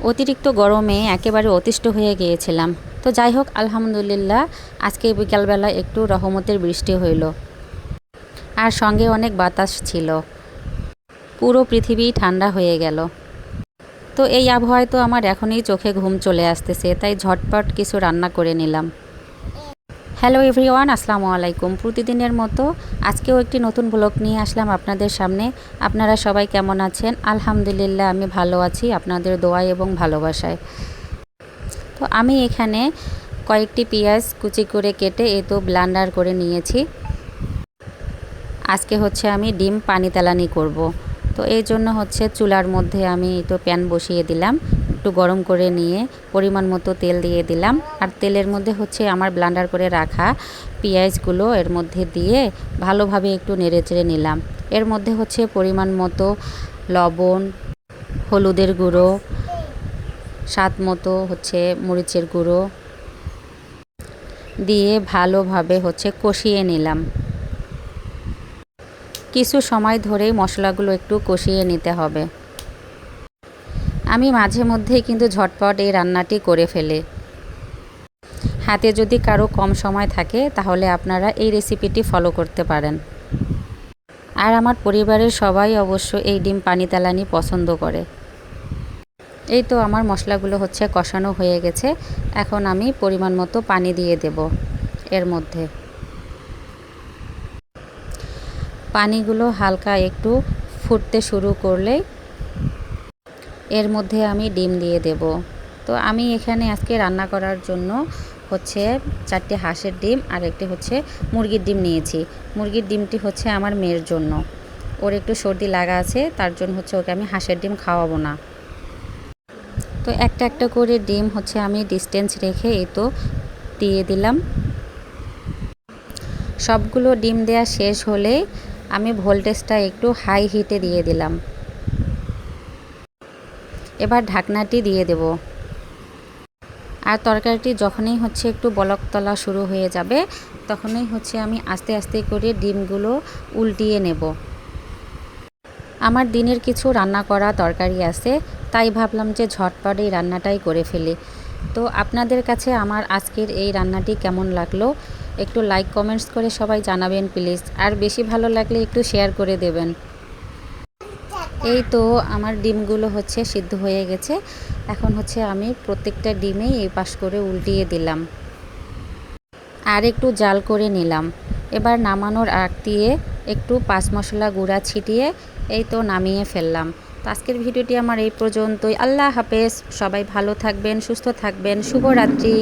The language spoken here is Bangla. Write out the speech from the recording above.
অতিরিক্ত গরমে একেবারে অতিষ্ঠ হয়ে গিয়েছিলাম। তো যাই হোক, আলহামদুলিল্লাহ আজকে বিকালবেলা একটু রহমতের বৃষ্টি হইল, আর সঙ্গে অনেক বাতাস ছিল। পুরো পৃথিবী ঠান্ডা হয়ে গেল। তো এই আবহাওয়ায় তো আমার এখনই চোখে ঘুম চলে আসতেছে, তাই ঝটপট কিছু রান্না করে নিলাম। হ্যালো এভরিওয়ান, আসসালামু আলাইকুম। প্রতিদিনের মতো আজকেও একটি নতুন ব্লগ নিয়ে আসলাম আপনাদের সামনে। আপনারা সবাই কেমন আছেন? আলহামদুলিল্লাহ আমি ভালো আছি, আপনাদের দোয়ায় এবং ভালোবাসায়। তো আমি এখানে কয়েকটি পেঁয়াজ কুচি করে কেটে তো ব্লেন্ডার করে নিয়েছি। আজকে আমি ডিম পানি তেলানি করব। তো এই জন্য চুলার মধ্যে আমি তো প্যান বসিয়ে দিলাম, একটু গরম করে নিয়ে পরিমাণ মতো তেল দিয়ে দিলাম। আর তেলের মধ্যে আমার ব্লেন্ডার করে রাখা পেঁয়াজগুলো এর মধ্যে দিয়ে ভালোভাবে একটু নেড়েচেড়ে নিলাম। এর মধ্যে পরিমাণ মতো লবণ, হলুদের গুঁড়ো, স্বাদ মতো মরিচের গুঁড়ো দিয়ে ভালোভাবে কষিয়ে নিলাম। কিছু সময় ধরেই মশলাগুলো একটু কষিয়ে নিতে হবে। আমি মাঝে মধ্যেই কিন্তু ঝটপট এই রান্নাটি করে ফেলি। হাতে যদি কারো কম সময় থাকে তাহলে আপনারা এই রেসিপিটি ফলো করতে পারেন। আর আমার পরিবারের সবাই অবশ্য এই ডিম পানি তেলানি পছন্দ করে। এই তো আমার মশলাগুলো কষানো হয়ে গেছে। এখন আমি পরিমাণ মতো পানি দিয়ে দেব। এর মধ্যে পানিগুলো হালকা একটু ফুটতে শুরু করলেই এর মধ্যে আমি ডিম দিয়ে দেব। তো আমি এখানে আজকে রান্না করার জন্য 4টি হাঁসের ডিম আর একটি মুরগির ডিম নিয়েছি। মুরগির ডিমটি আমার মেয়ের জন্য, ওর একটু সর্দি লাগা আছে, তার জন্য ওকে আমি হাঁসের ডিম খাওয়াবো না। তো একটা একটা করে ডিম আমি ডিস্টেন্স রেখে তো দিয়ে দিলাম। সবগুলো ডিম দেওয়া শেষ হলে আমি ভোল্টেজটা একটু হাই হিটে দিয়ে দিলাম। এবার ঢাকনাটি দিয়ে দেব। আর তরকারিটি যখনই একটু বলক তলা শুরু হয়ে যাবে তখনই আমি আস্তে আস্তে করে ডিমগুলো উল্টিয়ে নেব। আমার দিনের কিছু রান্না করা তরকারি আছে, তাই ভাবলাম যে ঝটপট এই রান্নাটাই করে ফেলি। তো আপনাদের কাছে আমার আজকের এই রান্নাটি কেমন লাগলো একটু লাইক কমেন্টস করে সবাই জানাবেন প্লিজ। আর বেশি ভালো লাগলে একটু শেয়ার করে দেবেন। এই তো আমার ডিমগুলো সিদ্ধ হয়ে গেছে। এখন আমি প্রত্যেকটা ডিমেই এই পাশ করে উল্টিয়ে দিলাম আর একটু জাল করে নিলাম। এবার নামানোর আগ দিয়ে একটু পাঁচ মশলা গুঁড়া ছিটিয়ে এই তো নামিয়ে ফেললাম। তো আজকের ভিডিওটি আমার এই পর্যন্তই। আল্লাহ হাফেজ। সবাই ভালো থাকবেন, সুস্থ থাকবেন। শুভরাত্রি।